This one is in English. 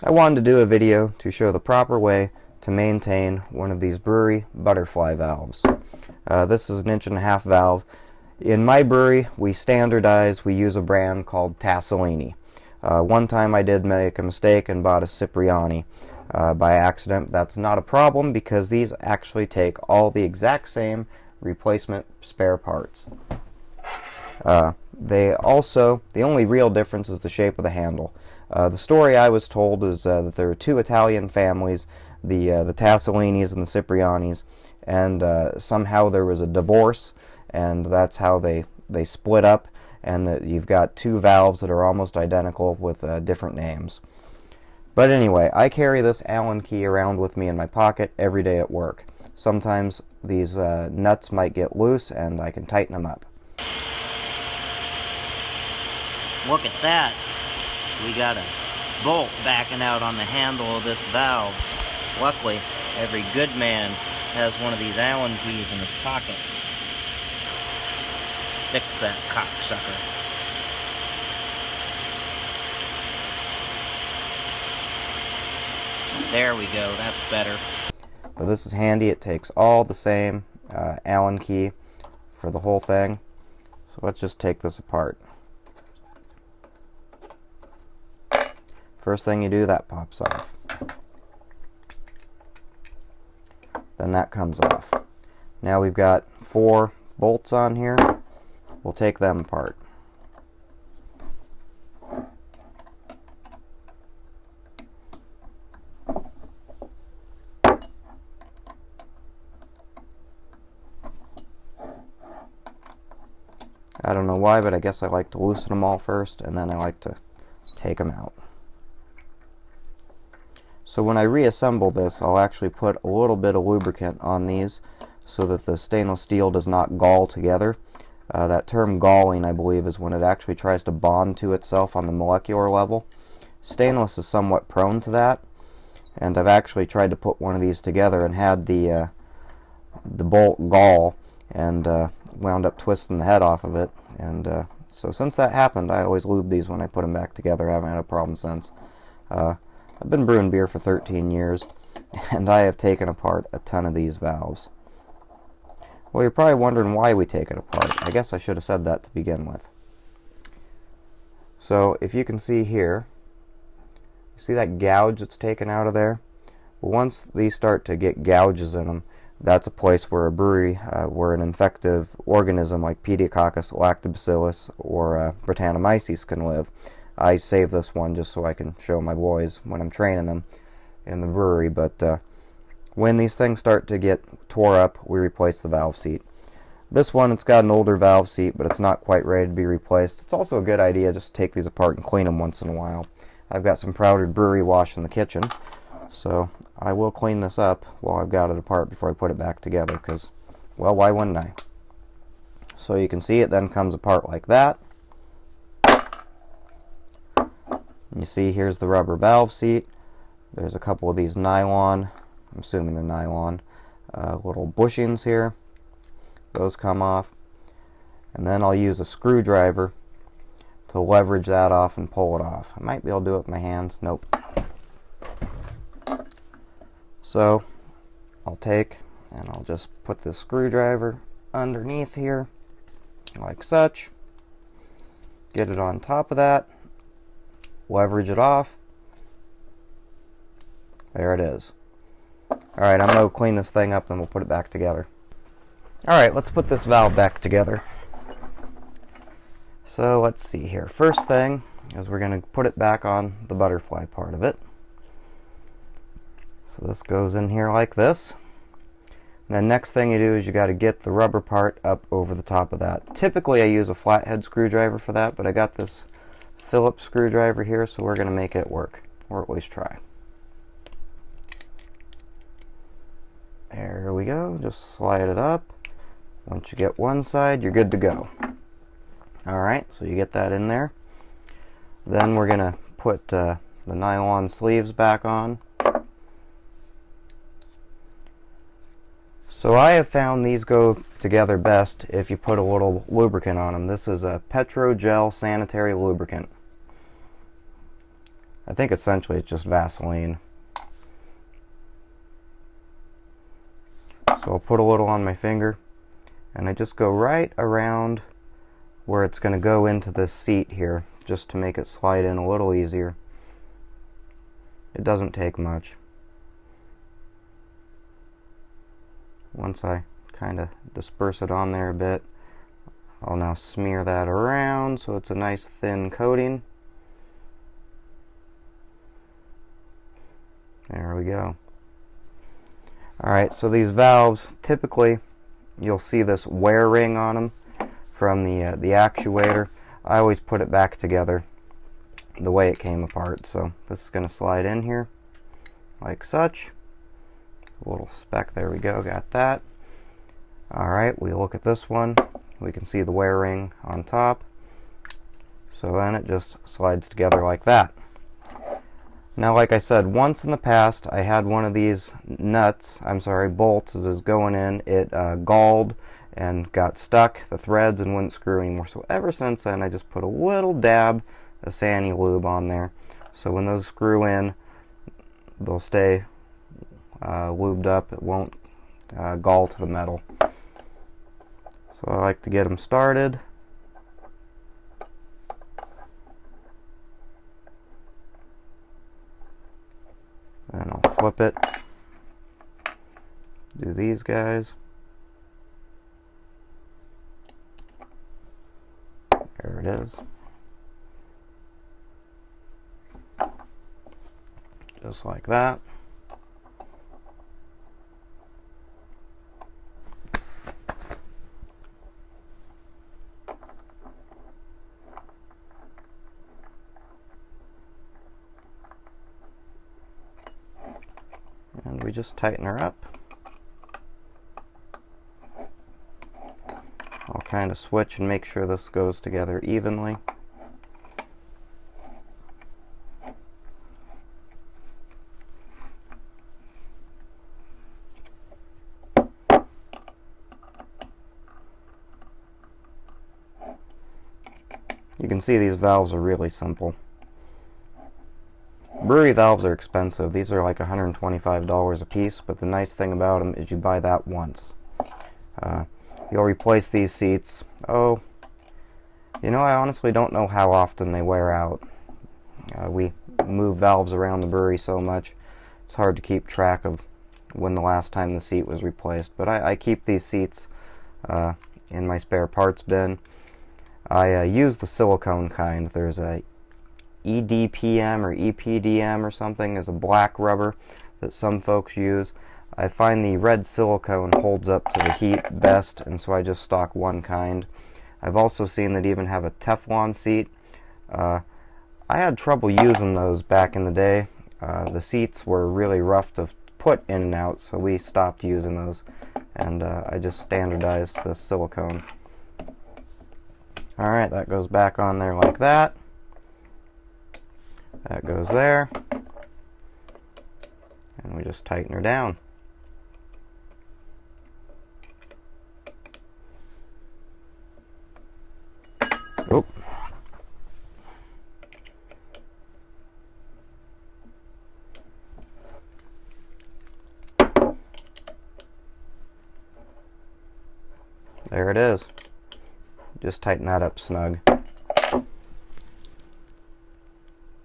I wanted to do a video to show the proper way to maintain one of these brewery butterfly valves. This is an 1.5-inch valve. In my brewery, we use a brand called Tassellini. One time I did make a mistake and bought a Cipriani by accident. That's not a problem because these actually take all the exact same replacement spare parts. The only real difference is the shape of the handle. The story I was told is that there are two Italian families, the Tasselinis and the Ciprianis, and somehow there was a divorce, and that's how they split up, and that you've got two valves that are almost identical with different names. But anyway, I carry this Allen key around with me in my pocket every day at work. Sometimes these nuts might get loose and I can tighten them up. Look at that. We got a bolt backing out on the handle of this valve. Luckily, every good man has one of these Allen keys in his pocket. Fix that cocksucker. There we go, that's better. But this is handy. It takes all the same Allen key for the whole thing. So let's just take this apart. First thing you do, that pops off. Then that comes off. Now we've got 4 bolts on here. We'll take them apart. I don't know why, but I guess I like to loosen them all first, and then I like to take them out. So when I reassemble this, I'll actually put a little bit of lubricant on these so that the stainless steel does not gall together. That term galling, I believe, is when it actually tries to bond to itself on the molecular level. Stainless is somewhat prone to that, and I've actually tried to put one of these together and had the bolt gall and wound up twisting the head off of it. And so since that happened, I always lube these when I put them back together. I haven't had a problem since. I've been brewing beer for 13 years, and I have taken apart a ton of these valves. Well, you're probably wondering why we take it apart. I guess I should have said that to begin with. So, if you can see here, you see that gouge that's taken out of there? Well, once these start to get gouges in them, that's a place where a brewery, where an infective organism like Pediococcus, lactobacillus, or Brettanomyces can live. I save this one just so I can show my boys when I'm training them in the brewery, but when these things start to get tore up, we replace the valve seat. This one, it's got an older valve seat, but it's not quite ready to be replaced. It's also a good idea just to take these apart and clean them once in a while. I've got some powdered brewery wash in the kitchen, so I will clean this up while I've got it apart before I put it back together, because, well, why wouldn't I? So you can see it then comes apart like that. You see, here's the rubber valve seat. There's a couple of these nylon, I'm assuming they're nylon, little bushings here. Those come off. And then I'll use a screwdriver to leverage that off and pull it off. I might be able to do it with my hands. Nope. So I'll take and I'll just put this screwdriver underneath here like such. Get it on top of that. Leverage it off. There it is. Alright, I'm going to clean this thing up, then we'll put it back together. Alright, let's put this valve back together. So let's see here. First thing is we're going to put it back on the butterfly part of it. So this goes in here like this. And then next thing you do is you got to get the rubber part up over the top of that. Typically I use a flathead screwdriver for that, but I got this Phillips screwdriver here, so we're going to make it work, or at least try. There we go. Just slide it up. Once you get one side, you're good to go. Alright, so you get that in there. Then we're going to put the nylon sleeves back on. So I have found these go together best if you put a little lubricant on them. This is a Petrogel sanitary lubricant. I think essentially it's just Vaseline. So I'll put a little on my finger, and I just go right around where it's going to go into this seat here, just to make it slide in a little easier. It doesn't take much. Once I kind of disperse it on there a bit, I'll now smear that around so it's a nice thin coating. There we go. Alright, so these valves, typically you'll see this wear ring on them from the actuator. I always put it back together the way it came apart. So this is going to slide in here like such. A little speck, there we go, got that. Alright, we look at this one. We can see the wear ring on top. So then it just slides together like that. Now, like I said, once in the past I had one of these bolts as is going in. It galled and got stuck, the threads, and wouldn't screw anymore. So ever since then I just put a little dab of Sani lube on there. So when those screw in, they'll stay lubed up. It won't gall to the metal. So I like to get them started. Then I'll flip it. Do these guys. There it is. Just like that. And we just tighten her up. I'll kind of switch and make sure this goes together evenly. You can see these valves are really simple. Brewery valves are expensive. These are like $125 a piece, but the nice thing about them is you buy that once. You'll replace these seats. Oh, you know, I honestly don't know how often they wear out. We move valves around the brewery so much, it's hard to keep track of when the last time the seat was replaced. But I keep these seats in my spare parts bin. I use the silicone kind. There's a EDPM or EPDM or something, is a black rubber that some folks use. I find the red silicone holds up to the heat best, and so I just stock one kind. I've also seen that even have a Teflon seat. I had trouble using those back in the day. The seats were really rough to put in and out, so we stopped using those, and I just standardized the silicone. Alright, that goes back on there like that. That goes there. And we just tighten her down. Oop. There it is. Just tighten that up snug.